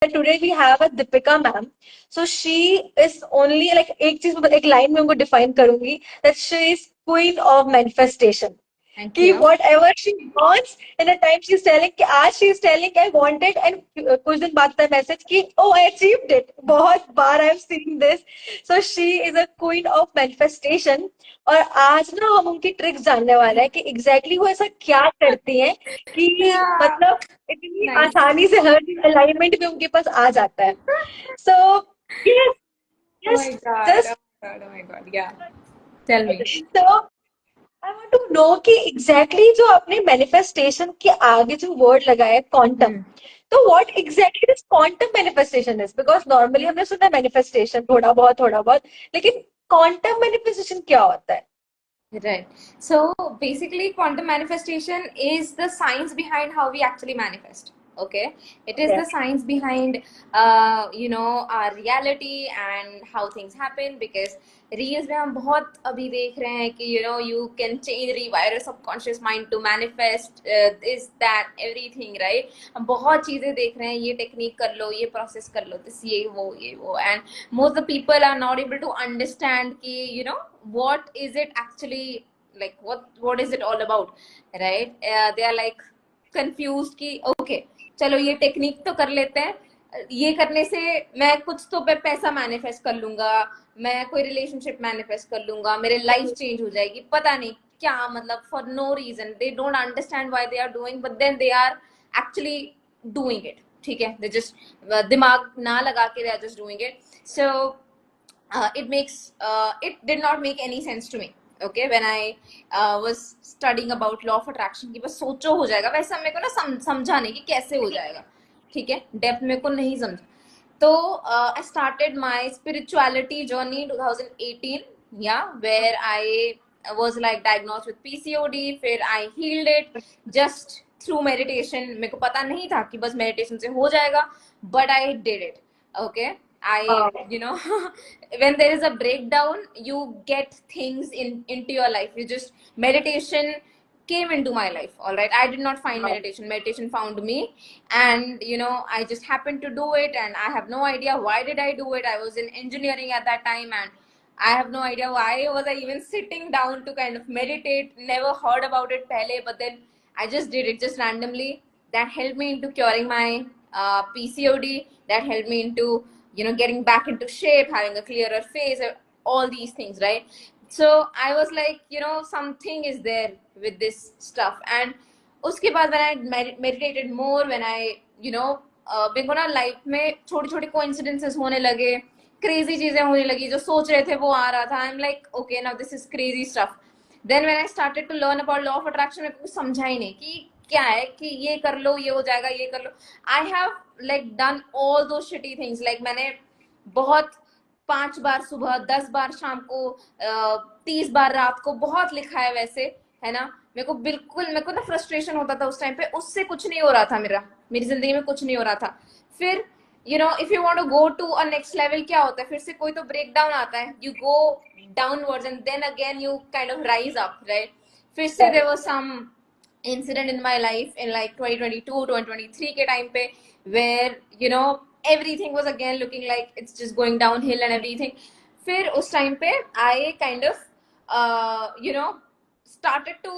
today we have a Deepika ma'am. So she is only like एक चीज एक line में उनको define करूंगी that she is queen of manifestation. Thank कि you. whatever she wants in a time she's telling कि आज she is telling I want it and कुछ दिन बाद आता है मैसेज कि oh I achieved it. बहुत बार I am seeing this. So she is a queen of manifestation. और आज ना हम उनकी ट्रिक्स जानने वाले हैं कि एग्जैक्टली वो ऐसा क्या करती हैं कि Yeah. मतलब इतनी Nice. आसानी से हर अलाइनमेंट भी उनके पास आ जाता है. So yes, Oh my just God. just Oh my God. Yeah. Tell me. so I want to know कि एग्जैक्टली जो आपने मैनिफेस्टेशन के आगे जो वर्ड लगाया है क्वांटम, Hmm. तो what exactly this quantum manifestation is, because normally हमने सुना है मैनिफेस्टेशन थोड़ा बहुत, लेकिन क्वांटम मैनिफेस्टेशन क्या होता है? Right. So basically, quantum manifestation is the science behind how we actually manifest. Okay, it is Okay. the science behind, our reality and how things happen. Because reels में हम बहुत अभी देख रहे हैं कि you can change, rewire your subconscious mind to manifest this, that, everything, right? हम बहुत चीजें देख रहे हैं, ये टेक्निक कर लो, ये प्रोसेस कर लो, this ये वो, and most of the people are not able to understand कि what is it actually, like what is it all about, right? They are like confused कि okay, चलो ये टेक्निक तो कर लेते हैं, ये करने से मैं कुछ तो पैसा मैनिफेस्ट कर लूंगा, मैं कोई रिलेशनशिप मैनिफेस्ट कर लूंगा, मेरे लाइफ चेंज हो जाएगी, पता नहीं क्या, मतलब for no reason they don't understand why they are doing, but then they are actually doing it. ठीक है, दे जस्ट दिमाग ना लगा के they are just doing it. So it did not make any sense to me. Okay, when I was studying about law of attraction कि बस सोचो हो जाएगा, वैसा मेरे को ना समझा नहीं कि कैसे हो जाएगा. ठीक है, डेप्थ मेरे को नहीं समझा. तो I started my spirituality journey 2018, yeah, where I was like diagnosed with PCOD. फिर I healed it just through meditation. मेरे को पता नहीं था कि बस meditation से हो जाएगा, but I did it. Okay, when there is a breakdown, you get things into your life. You just meditation came into my life. All right, I did not find meditation found me, and I just happened to do it, and I have no idea why did I do it. I was in engineering at that time, and I have no idea why was I even sitting down to kind of meditate. Never heard about it pehle, but then I just did it just randomly. That helped me into curing my PCOD. That helped me into getting back into shape, having a clearer face, all these things, right? So I was like, something is there with this stuff. And उसके बाद when I meditated more, when I मेरे को ना life में छोटी छोटी coincidences होने लगे, क्रेजी चीजें होने लगी, जो सोच रहे थे वो आ रहा था. I am like okay, now this is crazy stuff. Then when I started to learn about law of attraction, मेरे को कुछ समझा ही नहीं कि क्या है, कि ये कर लो ये हो जाएगा, ये कर लो. I have like done all those shitty things. Like मैंने बहुत 5 बार सुबह, 10 बार शाम को, 30 बार रात को बहुत लिखा है वैसे, है ना. मेरे को ना फ्रस्ट्रेशन होता था उस टाइम पे, उससे कुछ नहीं हो रहा था, मेरी जिंदगी में कुछ नहीं हो रहा था. फिर if you want to go to a next level, क्या होता है, फिर से कोई तो ब्रेक डाउन आता है, you go downwards and then again you kind of rise up, right. फिर से there was some incident in my life in like 2022 2023 के टाइम पे, where everything was again looking like it's just going downhill and everything. फिर उस time पे I kind of started to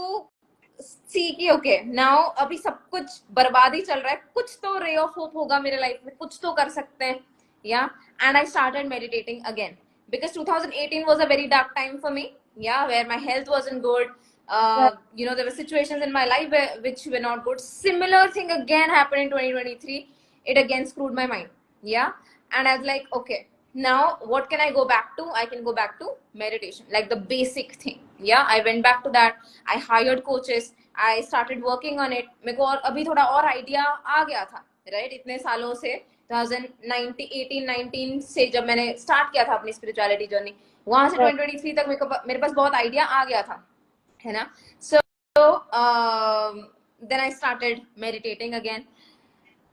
see कि okay, now अभी सब कुछ बर्बाद ही चल रहा है, कुछ तो ray of hope होगा मेरे लाइफ में, कुछ तो कर सकते हैं. Yeah, and I started meditating again because 2018 was a very dark time for me. Yeah, where my health wasn't good. There were situations in my life which were not good. Similar thing again happened in 2023. It again screwed my mind. Yeah, and I was like, okay, now what can I go back to? I can go back to meditation, like the basic thing. Yeah, I went back to that. I hired coaches. I started working on it. मेरे को और अभी थोड़ा और idea आ गया था, right. इतने सालों से 2018-19 से जब मैंने स्टार्ट किया था अपनी स्पिरिचुअलिटी जर्नी, वहां से 2023 तक मेरे पास बहुत आइडिया आ गया था, है ना. So then I started meditating again.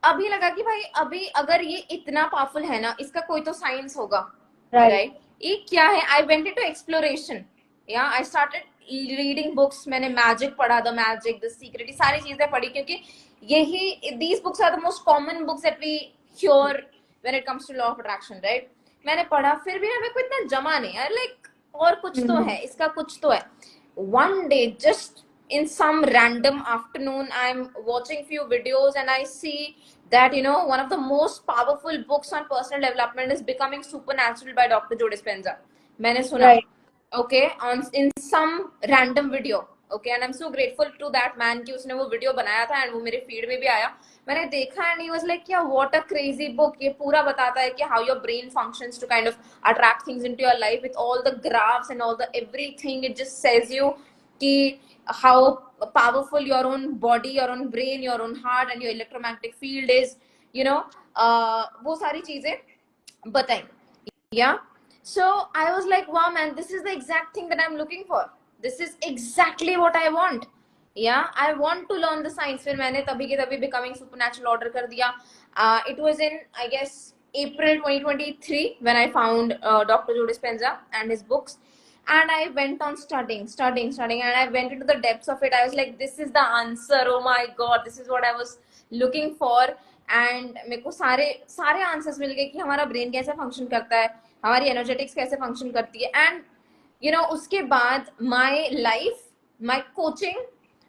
अभी लगा कि भाई अभी अगर ये इतना पावरफुल है ना, इसका कोई तो साइंस होगा, राइट. ये क्या है, आई वेंट इनटू एक्सप्लोरेशन. या आई स्टार्टेड रीडिंग बुक्स. मैंने मैजिक पढ़ा, द मैजिक, द सीक्रेट, सारी चीजें पढ़ी, क्योंकि यही these books are the most common books that we cure when it comes to law of attraction, right? मैंने पढ़ा, फिर भी मेरे को इतना जमा नहीं यार, like और कुछ तो है, इसका कुछ तो है. One day, just in some random afternoon, I'm watching few videos and I see that, you know, one of the most powerful books on personal development is Becoming Supernatural by Dr. Joe Dispenza. मैंने सुना, Right. okay, on in some random video, okay, and I'm so grateful to that man कि उसने वो video बनाया था and वो मेरे feed में भी आया. मैंने देखा and he was like, yeah, what a crazy book. ये पूरा बताता है कि how your brain functions to kind of attract things into your life with all the graphs and all the everything. It just says you कि how powerful your own body, your own brain, your own heart and your electromagnetic field is, you know, वो सारी चीजें बताएं. Yeah. So I was like, wow, man, this is the exact thing that I'm looking for. This is exactly what I want. Yeah, I want to learn the science. फिर मैंने तभी के तभी Becoming Supernatural order कर दिया. It was in, I guess, April 2023 when I found Dr. Joe Dispenza and his books. And I went on studying, and I went into the depths of it. I was like, this is the answer. Oh my God, this is what I was looking for. And मेरे को सारे answers मिल गए कि हमारा brain कैसे function करता है, हमारी एनर्जेटिक्स कैसे फंक्शन करती है. एंड यू नो उसके बाद my life, my coaching,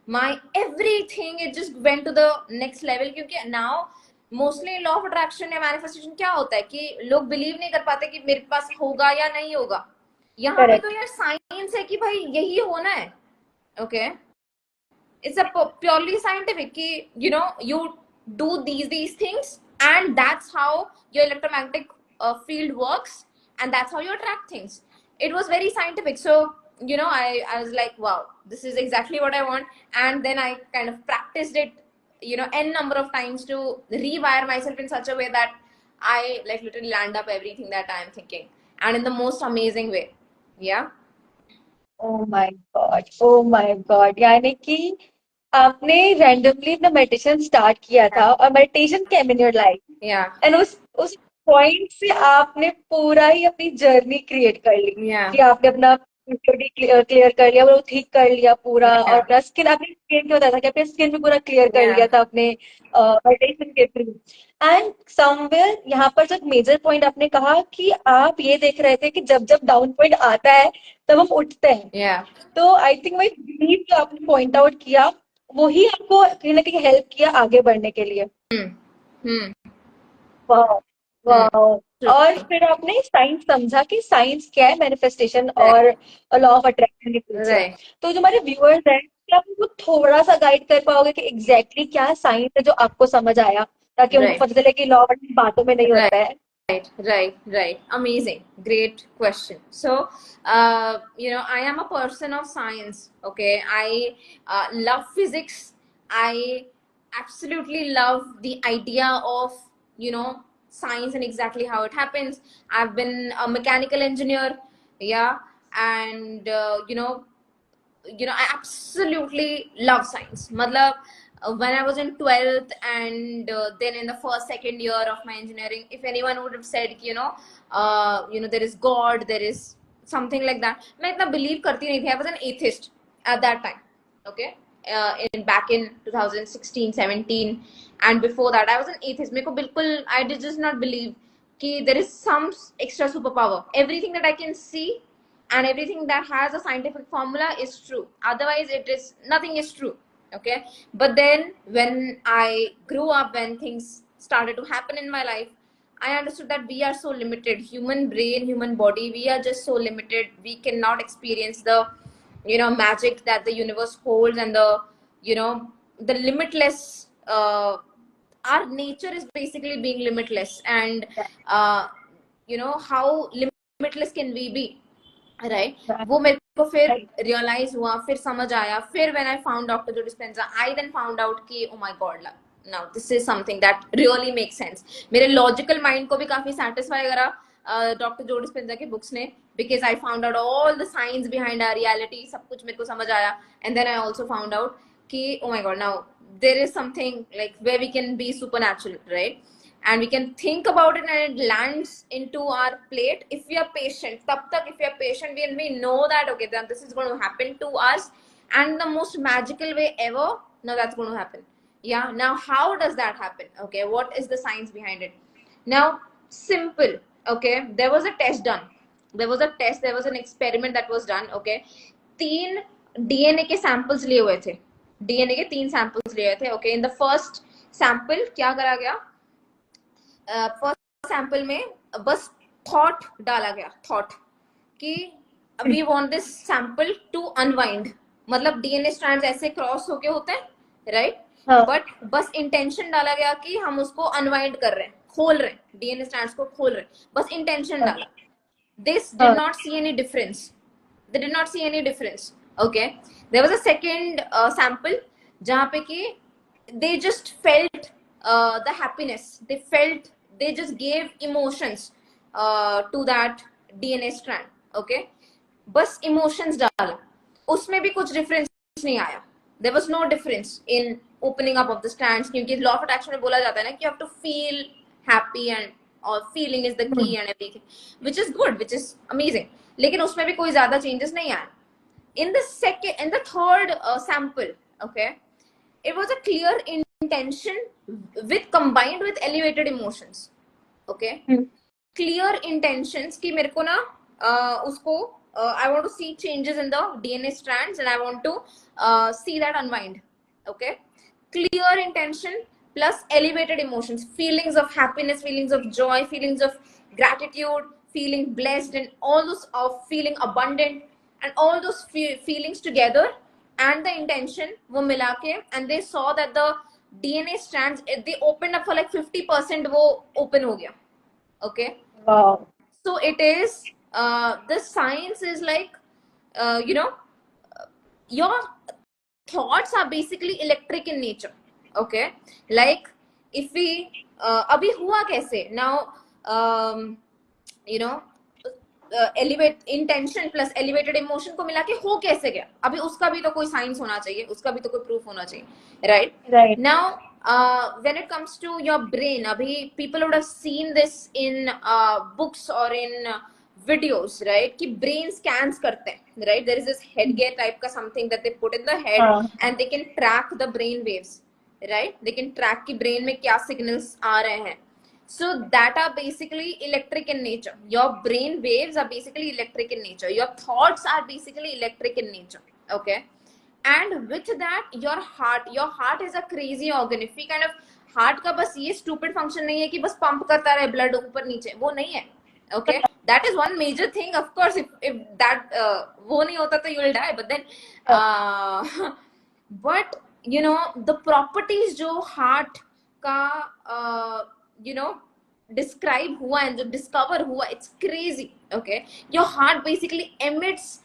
my everything, it just went to the next level. क्योंकि now mostly law of attraction या मैनिफेस्टेशन क्या होता है कि लोग बिलीव नहीं कर पाते कि मेरे पास होगा या नहीं होगा. यहाँ पे तो यार साइंस है कि भाई यही होना है. Okay, it's a purely scientific कि you know you do these things and that's how your electromagnetic field works and that's how you attract things. It was very scientific. So you know I was like, wow, this is exactly what I want. And then I kind of practiced it, you know, n number of times to rewire myself in such a way that I like literally land up everything that I am thinking and in the most amazing way. Yeah. Oh my God. Oh my God. यानी कि आपने randomly अपना meditation start किया था और meditation came in your life Yeah. And उस point से आपने पूरा ही अपनी जर्नी क्रिएट कर ली Yeah. कि आपने अपना क्लियर कर लिया, वो ठीक कर लिया पूरा. Yeah. और अपना स्किन, आपने स्किन क्या होता था कि आपने स्किन भी पूरा क्लियर कर Yeah. लिया था अपने मेडिटेशन के थ्रू. एंड समवेयर यहाँ पर जो मेजर पॉइंट आपने कहा कि आप ये देख रहे थे कि जब जब डाउन पॉइंट आता है तब हम उठते हैं. Yeah. तो आई थिंक वही बिलीव जो आपने पॉइंट आउट किया वही आपको कहीं ना कहीं हेल्प किया आगे बढ़ने के लिए. वाह वाह. और फिर आपने साइंस समझा कि साइंस क्या है, मैनिफेस्टेशन और लॉ ऑफ अट्रैक्शन के पीछे. Right. तो जो हमारे व्यूअर्स हैं, क्या आप उनको थोड़ा सा गाइड कर पाओगे कि एग्जैक्टली क्या साइंस है जो आपको समझ आया, ताकि उनको Right. पता चले कि लॉ ऑफ बातों में नहीं होता है. Right. Amazing. Great question. So, you know, I am a person of science. Okay. I love physics. I absolutely love the idea of, you know, science and exactly how it happens. I've been a mechanical engineer. Yeah. And, I absolutely love science. Matlab, when I was in 12th and then in the first, second year of my engineering, if anyone would have said, there is God, there is something like that, मैं इतना believe करती नहीं थी. I was an atheist at that time. Okay. Back in 2016, 17, and before that, I was an atheist. मेरे को बिल्कुल, I did just not believe कि there is some extra superpower. Everything that I can see and everything that has a scientific formula is true. Otherwise, nothing is true. Okay. But then when I grew up, when things started to happen in my life, I understood that we are so limited. Human brain, human body, we are just so limited. We cannot experience the, magic that the universe holds and the limitless, our nature is basically being limitless. And, how limitless can we be? Right. वो मेरे को फिर realise हुआ, फिर समझ आया. फिर when I found doctor जो डिस्पेंजा, आई देन फाउंड आउट कि oh my God, now this is something that really make sense. मेरे लॉजिकल माइंड को भी काफी सेटिस्फाई करा डॉक्टर जो डिस्पेंजा के बुक्स ने, because I found out all the science behind our reality. सब कुछ मेरे को समझ आया. And then I also found out कि oh my God, now there is something like where we can be supernatural, right? And we can think about it and it lands into our plate if we are patient. If we are patient, we know that okay, then this is going to happen to us, and the most magical way ever, now that's going to happen. Yeah. Now how does that happen? Okay, what is the science behind it? Now, simple. Okay, there was a test done. There was a test. There was an experiment that was done. Okay, 3 DNA के samples लिए हुए थे. DNA के 3 samples लिए हुए थे. Okay, in the first sample क्या करा गया? फर्स्ट सैंपल में बस थॉट डाला गया, थॉट कि we want this sample to unwind, मतलब डीएनए स्ट्रैंड्स ऐसे क्रॉस होके होते हैं, राइट? बट बस इंटेंशन डाला गया कि हम उसको अनवाइंड कर रहे हैं, खोल रहे हैं, डीएनए स्ट्रैंड्स को खोल रहे हैं, बस इंटेंशन डाला. This did not see any difference. They did not see any difference. Okay, there was a second sample जहाँ पे कि they just felt the happiness, they just gave emotions to that DNA strand. Okay, बस emotions डाला, उसमें भी कुछ difference नहीं आया. There was no difference in opening up of the strands, क्योंकि law of attraction में बोला जाता है ना कि you have to feel happy and or feeling is the key and everything, which is good, which is amazing. लेकिन उसमें भी कोई ज्यादा changes नहीं आए. In the third sample, okay, it was a clear intention combined with elevated emotions. Okay, clear intentions कि मेरे को ना उसको I want to see changes in the DNA strands and I want to see that unwind. Okay, clear intention plus elevated emotions, feelings of happiness, feelings of joy, feelings of gratitude, feeling blessed, and all those of feeling abundant, and all those feelings together, and the intention wo mila ke, and they saw that the DNA strands, they opened up for like 50%, wo open ho gaya. Okay, Wow. so it is the science is like your thoughts are basically electric in nature. Okay, like if we abhi hua kaise now, you know, elevate intention plus elevated emotion को मिला के हो कैसे गया, अभी उसका भी तो कोई साइंस होना चाहिए, उसका भी तो कोई प्रूफ होना चाहिए, right? Now when it comes to your brain, abhi people would have seen this in books or in videos, right? कि brain scans करते हैं, right? There is this headgear type का something that they put in the head and they can track the brain waves, right? They can track कि brain में क्या signals आ रहे हैं. So that are basically electric in nature. Your brain waves are basically electric in nature. Your thoughts are basically electric in nature. Okay, and with that your heart is a crazy organ. If we kind of heart का बस ये stupid function नहीं है कि बस pump करता रहे blood ऊपर नीचे, वो नहीं है. Okay, that is one major thing. Of course, if that वो नहीं होता तो you will die. But then but you know the properties जो heart का you know describe हुआ and discover हुआ, it's crazy. Okay, your heart basically emits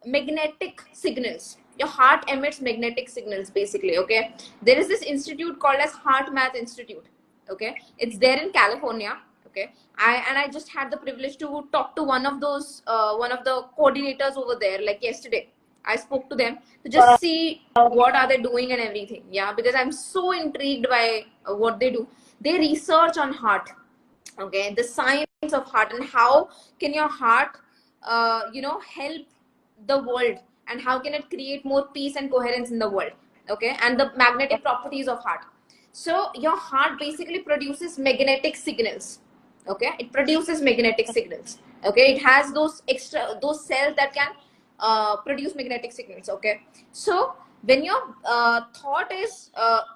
magnetic signals. Your heart emits magnetic signals basically. Okay, there is this institute called as HeartMath Institute. Okay, it's there in California. Okay, I just had the privilege to talk to one of the coordinators over there like yesterday. I spoke to them to just see what are they doing and everything. Yeah, because I'm so intrigued by what they do. They research on heart. Okay, the science of heart and how can your heart help the world, and how can it create more peace and coherence in the world. Okay, and the magnetic properties of heart. So your heart basically produces magnetic signals. Okay, it produces magnetic signals. Okay, it has those cells that can produce magnetic signals. Okay, so when your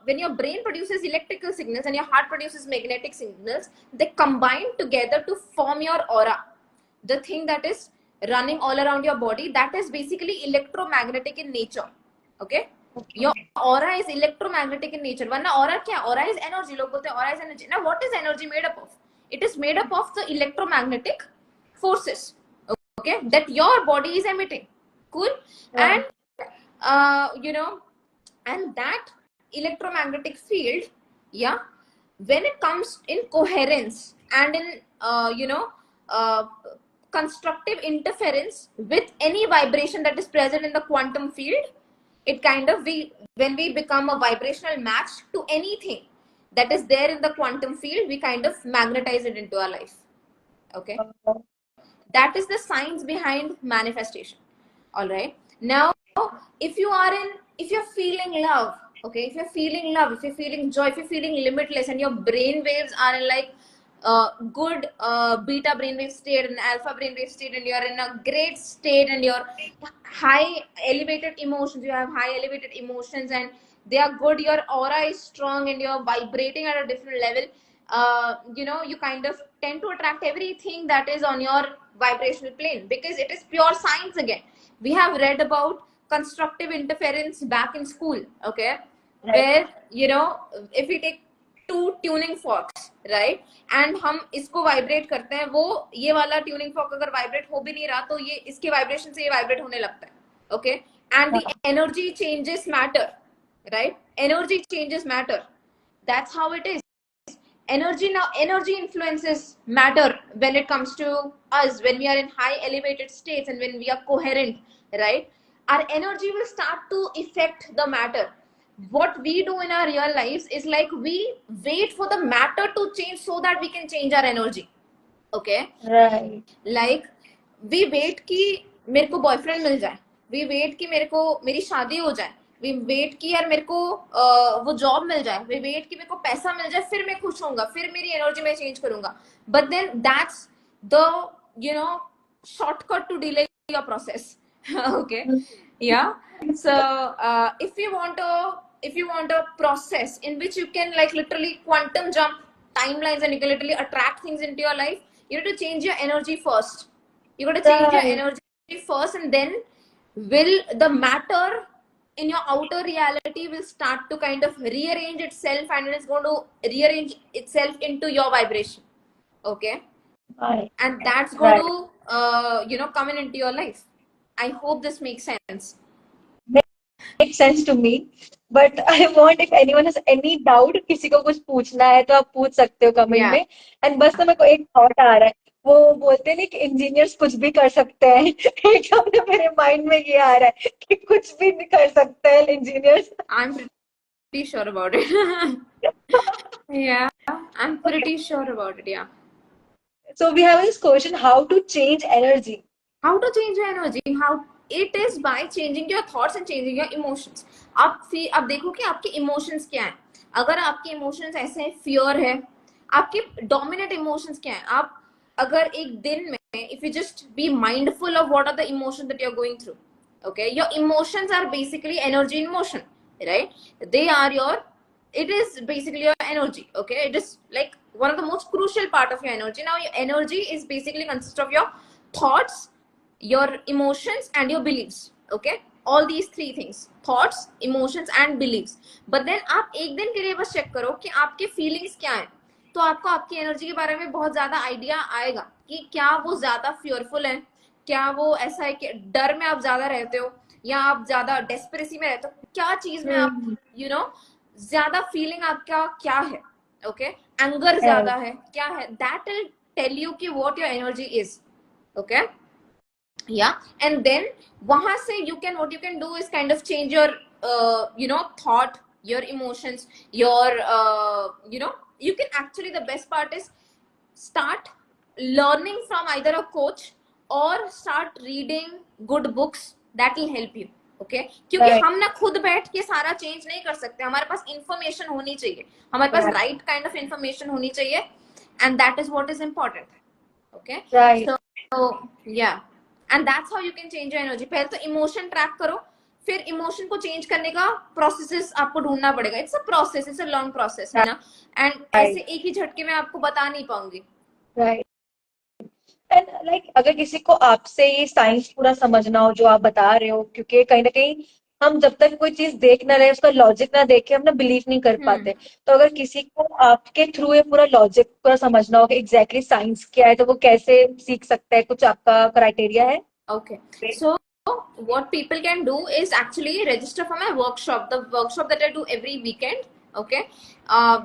when your brain produces electrical signals and your heart produces magnetic signals, they combine together to form your aura, the thing that is running all around your body, that is basically electromagnetic in nature. Okay, your aura is electromagnetic in nature. Warna aura kya? Aura is energy. Log bolte aura is energy. Now what is energy made up of? It is made up of the electromagnetic forces, okay, that your body is emitting. Cool. And and that electromagnetic field, yeah, when it comes in coherence and in constructive interference with any vibration that is present in the quantum field, it kind of when we become a vibrational match to anything that is there in the quantum field, we kind of magnetize it into our life. Okay, that is the science behind manifestation. All right, now if you're feeling love, Okay, if you're feeling love, if you're feeling joy, if you're feeling limitless, and your brain waves are in like good beta brainwave state and alpha brainwave state, and you're in a great state, and you're high elevated emotions, you have high elevated emotions, and they are good, your aura is strong, and you're vibrating at a different level, you kind of tend to attract everything that is on your vibrational plane, because it is pure science. Again, we have read about constructive interference back in school, okay, Right. where if we take two tuning forks, right, and हम इसको vibrate करते हैं, वो ये वाला tuning fork अगर vibrate हो भी नहीं रहा तो ये इसके वाइब्रेशन से ये वाइब्रेट होने लगता है, okay, and the energy changes matter, right? Energy changes matter. That's how it is. Energy influences matter when it comes to us, when we are in high elevated states and when we are coherent, right? Our energy will start to affect the matter. What we do in our real lives is like we wait for the matter to change so that we can change our energy, okay? Right. Like we wait कि मेरे को boyfriend मिल जाए, we wait कि मेरे को मेरी शादी हो जाए, वी वेट कि यार मेरे को वो जॉब मिल जाए, वी वेट कि मेरे को पैसा मिल जाए, फिर मैं खुश होऊंगा, फिर मेरी एनर्जी में चेंज करूंगा. But then that's the shortcut to delay your process. Okay, yeah. So if you want a process in which you can like literally quantum jump timelines and you can literally attract things into your life, you need to change your energy first. You got to change your Right. energy first, and then will the matter in your outer reality will start to kind of rearrange itself, and it is going to rearrange itself into your vibration, okay, Right. and that's going Right. to come in into your life. I hope this makes sense. Makes sense to me. But I want if anyone has any doubt, किसी को कुछ पूछना है तो आप पूछ सकते हो कमेंट Yeah. में. एंड बस तो मेरे को एक थॉट आ रहा है. वो बोलते हैं ना कि इंजीनियर्स कुछ भी कर सकते हैं. एकदम से मेरे माइंड में ये आ रहा है कि कुछ भी नहीं कर सकते हैं engineers. I'm pretty sure about it. Yeah, I'm pretty sure about it. Yeah. So we have this question: how to change energy? How to change your energy? How it is by changing your thoughts and changing your emotions. आप देखो कि आपके emotions क्या हैं. अगर आपके emotions ऐसे हैं, फियर है, आपके डोमिनेट इमोशंस क्या हैं. आप अगर एक दिन में if you just be mindful of what are the emotions that you're going through, okay, your emotions are basically energy in motion, right? They are your, it is basically your energy, okay, it is like one of the most crucial part of your energy. Now your energy is basically consists of your thoughts, your emotions and your beliefs, okay, all these three things, thoughts, emotions and beliefs. But then आप एक दिन के लिए बस check करो कि आपके feelings क्या हैं, तो आपको आपकी एनर्जी के बारे में बहुत ज्यादा आइडिया आएगा कि क्या वो ज्यादा फियरफुल है, क्या वो ऐसा है कि डर में आप ज्यादा रहते हो, या आप ज्यादा डेस्परेसी में रहते हो, क्या चीज में आप ज्यादा फीलिंग आपका क्या है, ओके, एंगर ज्यादा है, क्या है, दैट विल टेल यू कि what your energy is, okay. Yeah, and then wahan se you can, what you can do is kind of change your thought, your emotions, your you can actually, the best part is start learning from either a coach or start reading good books that will help you, okay, क्योंकि Right. हम ना खुद बैठ के सारा change नहीं कर सकते, हमारे पास इंफॉर्मेशन होनी चाहिए, हमारे पास Right. Right kind of information होनी चाहिए, and that is what is important, okay. Right. So yeah, and that's how you can change your energy. पहले तो इमोशन ट्रैक करो, फिर इमोशन को चेंज करने का प्रोसेस आपको ढूंढना पड़ेगा. It's a process, it's a long process, है ना, एंड ऐसे एक ही झटके में आपको बता नहीं पाऊंगी. Right. एंड लाइक अगर किसी को आपसे ये साइंस पूरा समझना हो जो आप बता रहे हो, क्योंकि कहीं ना कहीं हम जब तक कोई चीज देख ना रहे, उसका लॉजिक ना देखे, हम ना बिलीव नहीं कर पाते. तो अगर किसी को आपके थ्रू ये पूरा लॉजिक पूरा समझना हो कि एग्जैक्टली साइंस क्या है, तो वो कैसे सीख सकता है? कुछ आपका क्राइटेरिया है? Okay, so what people can do is actually register for my workshop, the workshop that I do every weekend, okay.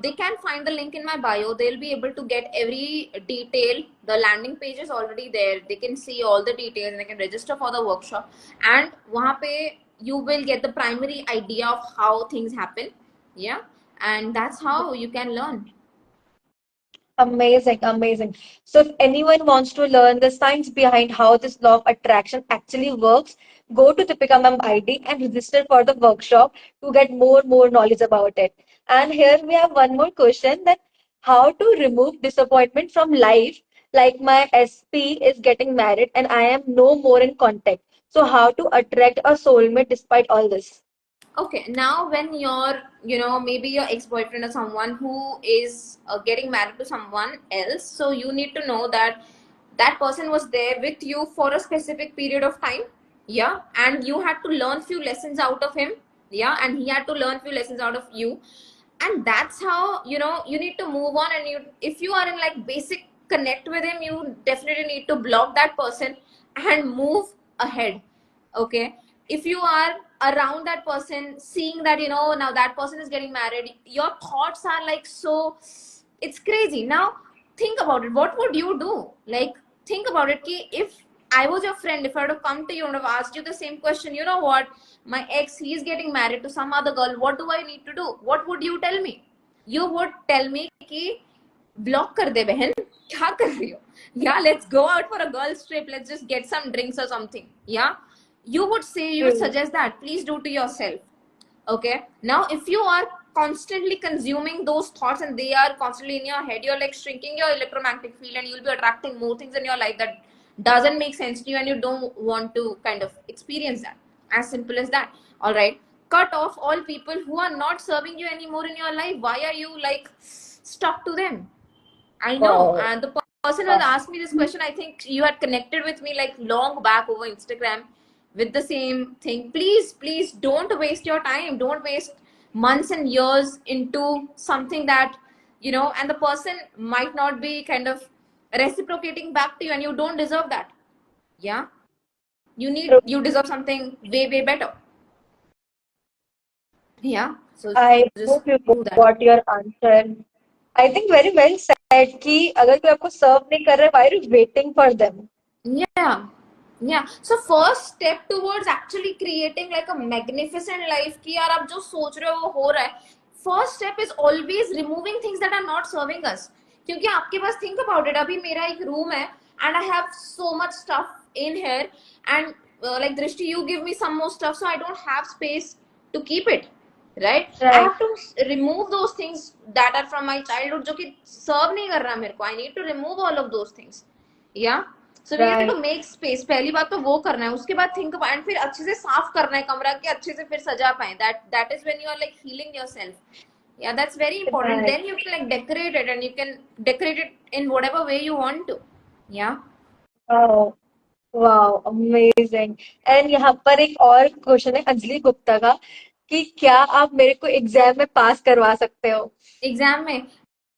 They can find the link in my bio, they'll be able to get every detail, the landing page is already there, they can see all the details and they can register for the workshop, and wahan pe you will get the primary idea of how things happen, yeah, and that's how you can learn. Amazing, amazing. So, if anyone wants to learn the science behind how this law of attraction actually works, go to Deepika Ma'am ID and register for the workshop to get more knowledge about it. And here we have one more question, that how to remove disappointment from life. Like my SP is getting married and I am no more in contact. So, how to attract a soulmate despite all this? Okay, now when you're, maybe your ex-boyfriend or someone who is getting married to someone else, so you need to know that that person was there with you for a specific period of time, yeah, and you had to learn few lessons out of him, yeah, and he had to learn few lessons out of you, and that's how, you need to move on. And you, if you are in like basic connect with him, you definitely need to block that person and move ahead. Okay, if you are around that person, seeing that, now that person is getting married, your thoughts are like, so it's crazy. Now think about it, what would you do? Like, think about it, ki if I was your friend, if I would have come to you and have asked you the same question, you know what, my ex, he's getting married to some other girl, what do I need to do? What would you tell me? You would tell me कि block कर दे बहन, क्या कर रही हो, या let's go out for a girls trip, let's just get some drinks और समथिंग, या you would say, you would True. suggest that please do to yourself. Okay, now if you are constantly consuming those thoughts and they are constantly in your head, you're like shrinking your electromagnetic field and you'll be attracting more things in your life that doesn't make sense to you, and you don't want to kind of experience that. As simple as that. All right, cut off all people who are not serving you anymore in your life. Why are you like stuck to them? I know. Wow. And the person who had asked me this question, I think you had connected with me like long back over Instagram with the same thing. Please, please don't waste your time. Don't waste months and years into something that, and the person might not be kind of reciprocating back to you, and you don't deserve that. Yeah. You deserve something way better. Yeah. So I just hope you do that. got your answer. I think very well said कि अगर कोई आपको सर्व नहीं कर रहा है, why are you waiting for them? Yeah. Yeah. So first step towards actually creating like a magnificent life कि यार आप जो सोच रहे हो वो हो रहा है. First step is always removing things that are not serving us. क्योंकि आपके पास, think about it, अभी मेरा एक room है and I have so much stuff in here, and like Drishti, you give me some more stuff, so I don't have space to keep it. Right? I Right, have to remove those things that are from my childhood जो कि serve नहीं कर रहा मेरे को. I need to remove all of those things. Yeah. So we need to right. Make space. पहली बात तो वो करना है, उसके बाद थिंक एंड फिर अच्छे से साफ करना है कमरा के, अच्छे से फिर सजा पाए. That is when you are like healing yourself. Yeah, that's very important. Right. Then you can like decorate it, and you can decorate it in whatever way you want to. Yeah. Wow. Wow, amazing. And यहाँ पर एक और question है अंजलि गुप्ता का कि क्या आप मेरे को एग्जाम में पास करवा सकते हो? एग्जाम में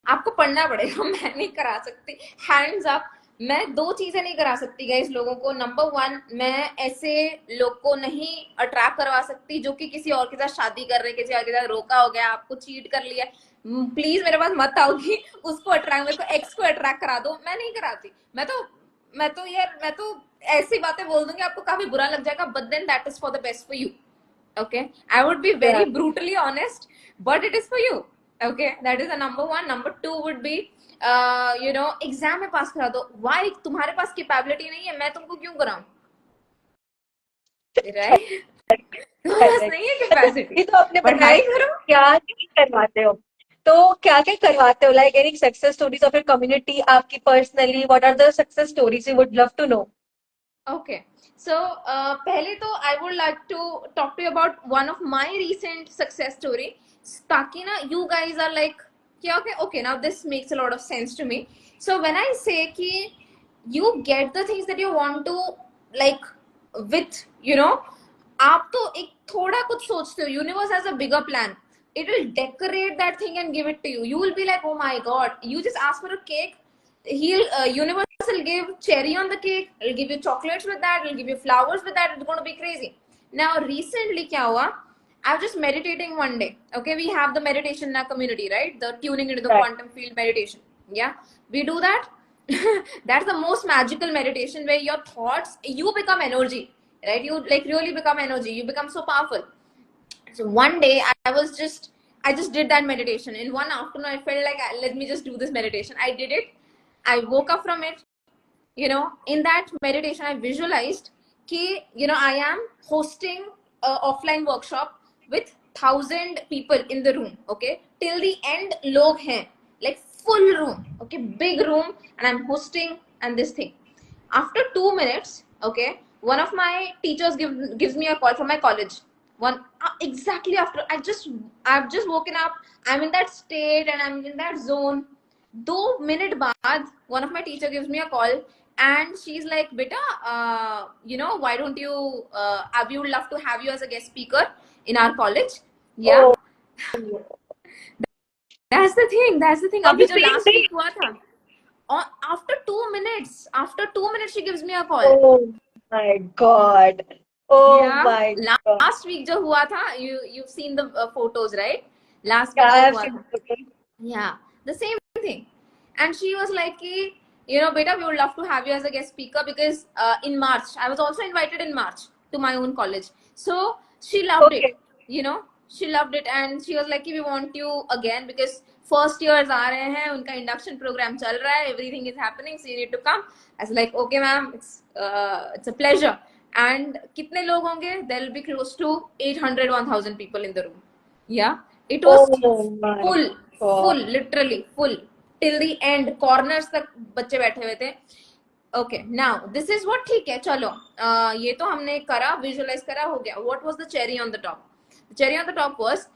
आपको पढ़ना पड़ेगा. मैं नहीं करा सकती. Hands up. मैं दो चीजें नहीं करा सकती गाइस लोगों को. नंबर वन, मैं ऐसे लोग को नहीं अट्रैक्ट करवा सकती जो कि किसी और के साथ शादी कर रहे हैं, किसी और के साथ रोका हो गया, आपको चीट कर लिया. प्लीज मेरे पास मत आओ कि उसको अट्रैक्ट, मेरे को एक्स को अट्रैक्ट करा दो. मैं नहीं कराती. मैं तो ऐसी बातें बोल दूंगी आपको काफी बुरा लग जाएगा, but then that is for the best for you. Okay, I would be very Right. brutally honest, but it is for you. Okay, that is the number one. Number two would be, exam में पास करा दो. Why? तुम्हारे पास capability नहीं है, मैं तुमको क्यों कराऊं? Right? तुम्हारे पास Correct. नहीं है ये कैपेसिटी. तो आपने बताया पढ़ाई कि करो. क्या नहीं करवाते हो. तो क्या क्या करवाते हो? Like any success stories of your community, आपकी personally what are the success stories we would love to know. Okay, so पहले तो I would like to talk to you about one of my recent success story, ताकि ना you guys are like, क्या, okay, now this makes a lot of sense to me. So when I say कि you get the things that you want to, like with, आप तो एक थोड़ा कुछ सोचते हो, universe has a bigger plan. It will decorate that thing and give it to you. You will be like, oh my god, you just ask for a cake, universe will give cherry on the cake, it'll give you chocolates with that, it'll give you flowers with that. It's going to be crazy. Now recently kya hua, I was just meditating one day. Okay, we have the meditation in our community, right? The tuning into the Right. quantum field meditation. Yeah, we do that. That's the most magical meditation where your thoughts, you become energy, right? You like really become energy, you become so powerful. So one day I was just I just did that meditation. In one afternoon, I felt like, let me just do this meditation. I did it. I woke up from it. In that meditation, I visualized कि, I am hosting a offline workshop with 1,000 people in the room. Okay. Till the end, log hain. Like full room. Okay. Big room. And I'm hosting and this thing. After 2 minutes, okay, one of my teachers gives me a call from my college. Exactly after I've just woken up, I'm in that state and I'm in that zone. 2 minutes baad, one of my teacher gives me a call and she's like, beta, why don't you, we would love to have you as a guest speaker in our college. Yeah, Oh, that's the thing. on अभी the जो same last day. week हुआ था, after 2 minutes, she gives me a call. Oh my God. Oh Yeah, my God. last week जो हुआ था, you've seen the photos, right? Last Yeah, week I जो have हुआ seen था. the photo. Yeah, the same thing. And she was like, beta, we would love to have you as a guest speaker because in March, I was also invited in March to my own college. So she loved it, Okay. she loved it. And she was like, we want you again because first years aa rahe hain, unka induction program chal raha hai, everything is happening, so you need to come. I was like, okay, ma'am, it's a pleasure. And kitne log honge? There will be close to 800, 1,000 people in the room. Yeah, it was Oh my full, God. literally full till the end. Corners तक बच्चे बैठे हुए थे. Okay, now this is what, ठीक है, चलो, ये तो हमने करा, visualize करा, हो गया. What was the cherry on the top? The cherry on the top was,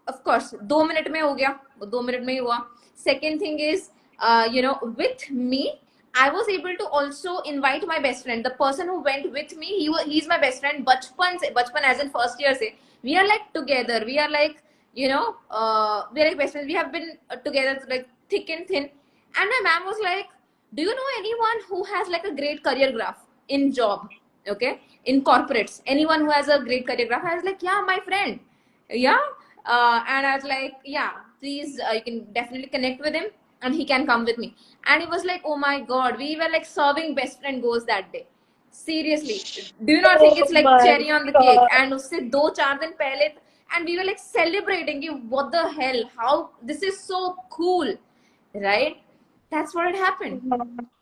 of course, 2 minute में हो गया, वो 2 मिनट में ही हुआ. Second thing is, with me, I was able to also invite my best friend. The person who went with me, he's my best friend. बचपन as in first year से, we are like together. We are like, we are like best friends. We have been together like thick and thin. And my ma'am was like, do you know anyone who has like a great career graph in job? Okay, in corporates, anyone who has a great career graph? I was like, yeah, my friend. Yeah. And I was like, yeah, please, you can definitely connect with him and he can come with me. And he was like, oh my God, we were like serving best friend goals that day. Seriously, do you not think Oh it's like my cherry on the cake? God. And usse 2-4 दिन पहले, and we were like celebrating, what the hell, how this is so cool, right? That's what had happened.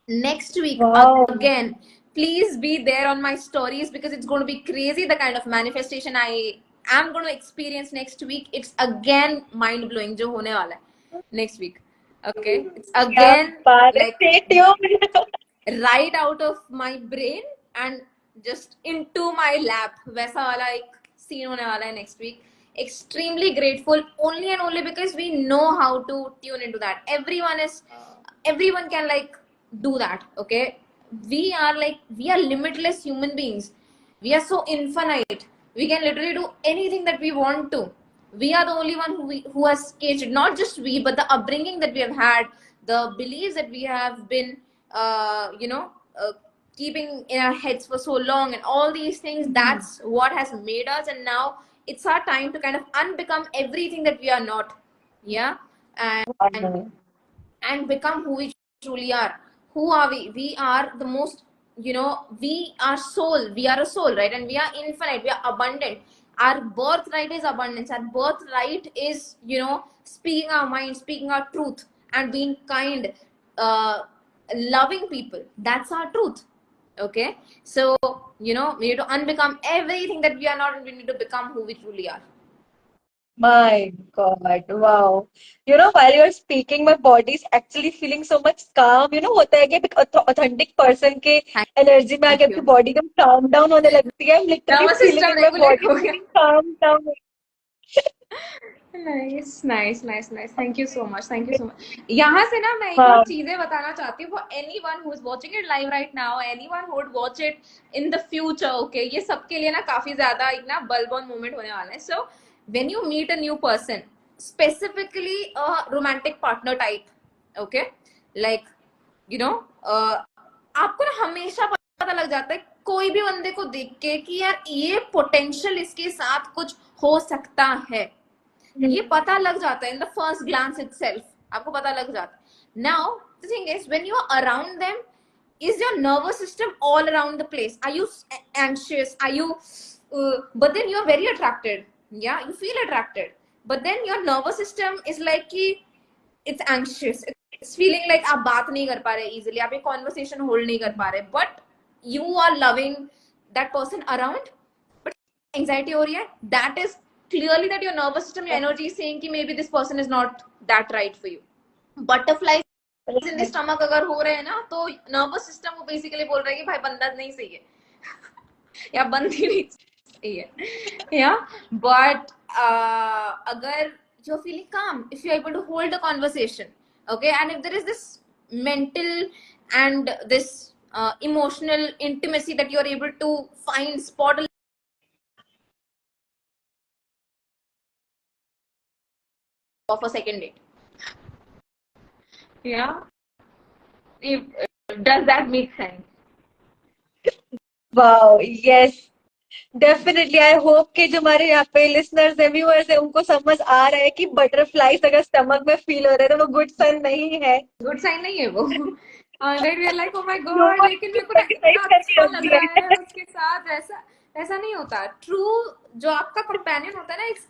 Next week, Wow. again, please be there on my stories because it's going to be crazy, the kind of manifestation I am going to experience next week. It's again mind blowing jo hone wala hai next week. Okay, it's Yeah, again but like stay tuned. right out of my brain and just into my lap. वैसा वाला एक scene होने वाला है next week. Extremely grateful only and only because we know how to tune into that. Everyone can like do that. Okay, we are limitless human beings. We are so infinite. We can literally do anything that we want to. We are the only one who has caged, not just we, but the upbringing that we have had, the beliefs that we have been uh, you know uh, keeping in our heads for so long, and all these things, that's what has made us. And now it's our time to kind of unbecome everything that we are not. Yeah. and Wow. and become who we truly are. Who are we? We are the most, we are soul. We are a soul, right? And we are infinite. We are abundant. Our birthright is abundance. Our birthright is, speaking our mind, speaking our truth, and being kind, uh, loving people. That's our truth. Okay. So, we need to unbecome everything that we are not, and we need to become who we truly are. My God, wow. While you're speaking, my body is actually feeling so much calm. होता है कि एक authentic person के Thank energy में आके you. आपकी body एकदम calm down होने लगती है. I'm literally Nervous feeling system in my regulate body हो गया. feeling calm down. Nice. Thank you so much. यहाँ से ना मैं एक और हाँ. चीजें बताना चाहती हूँ for anyone who is watching it live right now, anyone who would watch it in the future. Okay, ये सबके लिए ना काफी ज्यादा एक ना bulb on moment होने वाला है. So when you meet a new person, specifically a romantic partner type, okay, like आपको ना हमेशा पता लग जाता है कोई भी बंदे को देख के कि यार ये पोटेंशियल इसके साथ कुछ हो सकता है. ये पता लग जाता है in the first glance itself. आपको पता लग जाता है. Now the thing is when you are around them, is your nervous system all around the place? Are you anxious? Are you but then you're very attracted. Yeah, you feel attracted. but then your nervous system is like कि it's anxious, it's feeling like आप बात नहीं कर पा रहे easily, आप एक conversation hold नहीं कर पा रहे, but you are loving that person around, but anxiety हो रही है, that is clearly that your nervous system, your energy is saying कि maybe this person is not that right for you. Butterflies in the stomach अगर हो रहे हैं ना, तो nervous system वो basically बोल रहा है कि भाई बंदा नहीं सही है या बंदी नहीं सही है, yeah, but अगर you're feeling calm, if you're able to hold a conversation, okay, and if there is this mental and this emotional intimacy that you're able to find, spot a of a second date, yeah, if, does that make sense? Wow yes definitely I hope कि जो हमारे यहाँ पे listeners है viewers है उनको समझ आ रहा है कि बटरफ्लाईज अगर स्टमक में फील हो रहे हैं तो वो गुड साइन नहीं है. गुड साइन नहीं है वो. Right, we are like, oh my no god, लेकिन मेरे को ना एक्सरसाइज इतना करनी अच्छा लग होती रहा है है. उसके साथ, ऐसा ऐसा नहीं होता. ट्रू जो आपका कंपेनियन होता है ना, it's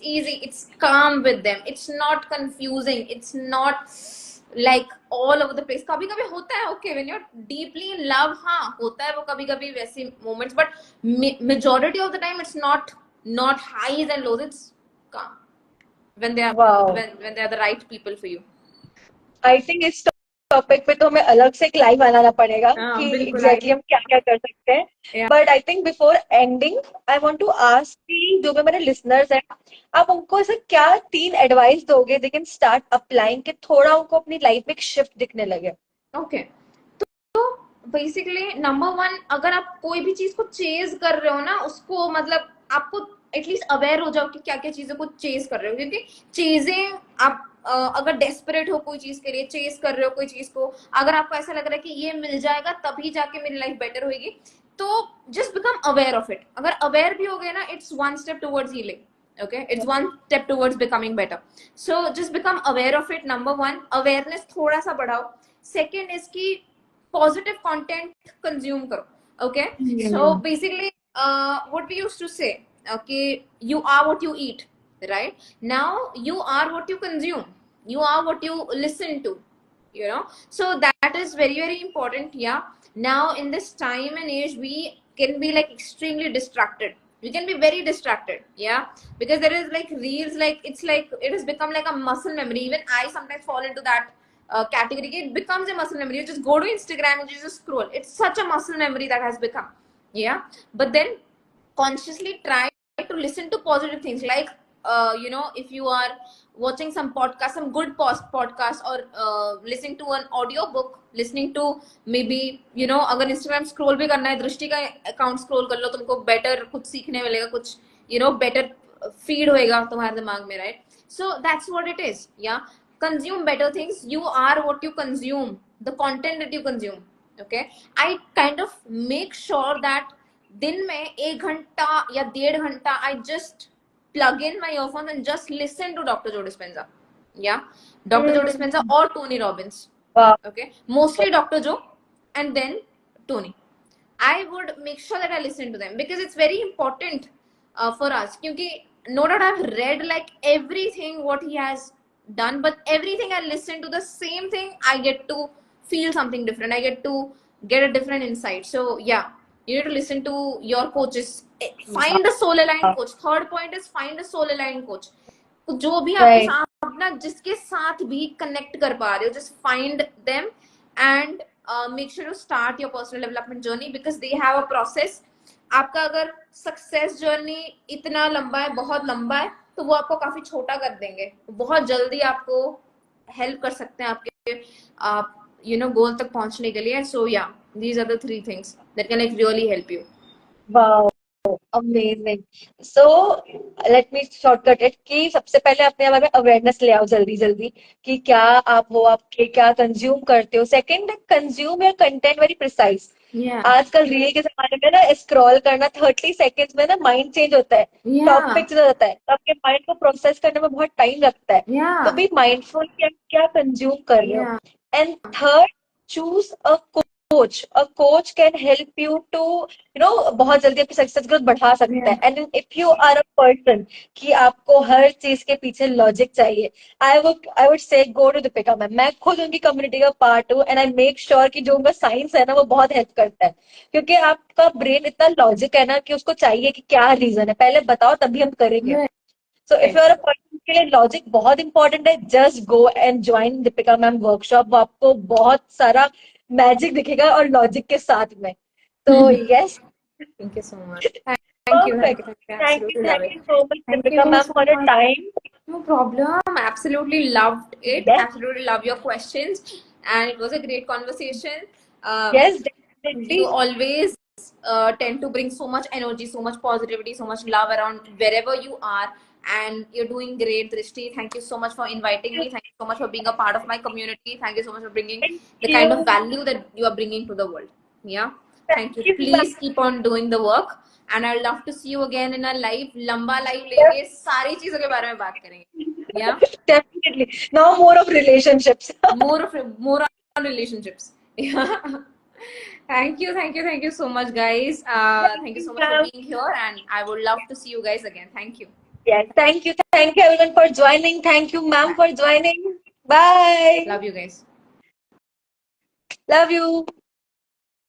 easy, it's calm with them, it's not confusing, it's not like all over the place. कभी कभी होता है, okay, when you're deeply in love, हाँ होता है वो कभी कभी वैसे moments, but majority of the time it's not highs and lows, it's calm when they are wow when they are the right people for you. I think इस topic पे तो हमें अलग से एक लाइव बनाना पड़ेगा हाँ कि बिल्कुल एग्जैक्टली हम क्या क्या कर सकते हैं. Yeah. But I think before ending I want to ask कि जो भी हमारे लिसनर्स हैं आप उनको ऐसे क्या 3 एडवाइस दोगे दे कैन स्टार्ट अप्लाइंग कि थोड़ा उनको अपनी लाइफ में एक शिफ्ट दिखने लगे. ओके, तो बेसिकली नंबर वन, अगर आप कोई भी चीज को चेज कर रहे हो ना, उसको मतलब आपको एटलीस्ट अवेयर हो जाओ कि क्या क्या चीजों को चेज कर रहे हो, क्योंकि चीजें आप अगर डेस्परेट हो कोई चीज के लिए, चेज कर रहे हो कोई चीज को, अगर आपको ऐसा लग रहा है कि ये मिल जाएगा तभी जाके मेरी लाइफ बेटर होगी, तो just become aware of it. अगर अवेयर भी हो गए ना, it's one step towards healing. Okay, it's one step towards becoming better. So just become aware of it. Number one, awareness थोड़ा सा बढ़ाओ. Second is कि positive content consume करो. Okay, so basically what we used to say, okay, you are what you eat, right? Now you are what you consume, you are what you listen to, you know, so that is very very important. Yeah, now in this time and age we can be like extremely distracted, we can be very distracted. Yeah, because there is like reels, like it's like it has become like a muscle memory. Even I sometimes fall into that category. It becomes a muscle memory. You just go to Instagram and you just scroll. It's such a muscle memory that has become. Yeah, but then consciously try to listen to positive things, like you know, if you are watching some podcast, some good podcast, or listening to an audio book, listening to maybe, you know, अगर Instagram scroll भी करना है, दृष्टि का account scroll कर लो, तुमको better कुछ सीखने मिलेगा, कुछ you know better feed होएगा तुम्हारे दिमाग में, right? So that's what it is. Yeah, consume better things. You are what you consume, the content that you consume. Okay, I kind of make sure that दिन में 1 घंटा या 1.5 घंटा I just plug in my earphones and just listen to Dr. Joe Dispenza. Yeah, Dr. Joe Dispenza or Tony Robbins. Wow. Okay, mostly Dr. Joe and then Tony. I would make sure that I listen to them because it's very important for us. Because no doubt I've read like everything what he has done, but everything I listen to the same thing, I get to feel something different. I get to get a different insight. So yeah, you need to listen to your coaches. Find a soul aligned coach. Third point is find a soul aligned coach. जो भी आपके साथ ना, जिसके साथ भी connect कर पा रहे हो, just find them and make sure to start your personal development journey because they have a process. आपका अगर सक्सेस जर्नी इतना लंबा है, बहुत लंबा है, तो वो आपको काफी छोटा कर देंगे, बहुत जल्दी आपको हेल्प कर सकते हैं आपके आप you know गोल तक पहुंचने के लिए. So yeah, these are the 3 things that can like really help you. Wow, amazing. So let me shortcut it कि सबसे पहले अपने बारे में अवेयरनेस ले आओ जल्दी जल्दी कि क्या आप हो, आपके क्या कंज्यूम करते हो. Second, consume your content very precise. आजकल रील के जमाने में ना स्क्रॉल करना 30 सेकेंड्स में ना माइंड चेंज होता है, टॉपिक चेंज होता है, तो आपके माइंड को प्रोसेस करने में बहुत टाइम लगता है. तो बी माइंडफुल कि आप क्या कंज्यूम कर रहे हो. And third, choose a a coach can help you to बहुत जल्दी अपनी सक्सेस ग्रोथ बढ़ा सकता है. And if you are a person कि आपको हर चीज के पीछे लॉजिक चाहिए, I would say go to Deepika ma'am. मैं खुद उनकी कम्युनिटी का पार्ट हूँ एंड आई मेक श्योर कि जो उनका साइंस है ना वो बहुत हेल्प करता है, क्योंकि आपका ब्रेन इतना लॉजिक है ना कि उसको चाहिए कि क्या रीजन है, पहले बताओ तभी हम करेंगे. So if you are a person के लिए लॉजिक बहुत इंपॉर्टेंट है, just go and join Deepika ma'am workshop. वो आपको बहुत सारा मैजिक दिखेगा और लॉजिक के साथ में. तो yes. Thank you so much. Thank you, thank you, perfect. thank you. Thank you Absolutely love thank it. You so much Thank Deepika you ma'am so for your much. Time. No problem. Absolutely loved it. Yes Absolutely love your questions, and it was a great conversation. Yes You definitely. always tend to bring so much energy, so much positivity, so much love around wherever you are, and you're doing great, Drishti. Thank you so much for inviting me. Thank you so much for being a part of my community. Thank you so much for bringing thank the kind of you. value that you are bringing to the world. Yeah. Thank you. Thank you ma'am. Please keep on doing the work. And I'd love to see you again in a live, लंबा live लेके सारी चीजों के बारे में बात करेंगे. Yeah. Definitely. Now more of relationships. More on relationships. Yeah. Thank you, thank you, thank you so much, guys. Thank you so much for being here, and I would love to see you guys again. Thank you. Yes, thank you. Thank you everyone for joining. Thank you, ma'am, Bye. for joining. Bye. Love you guys. Love you.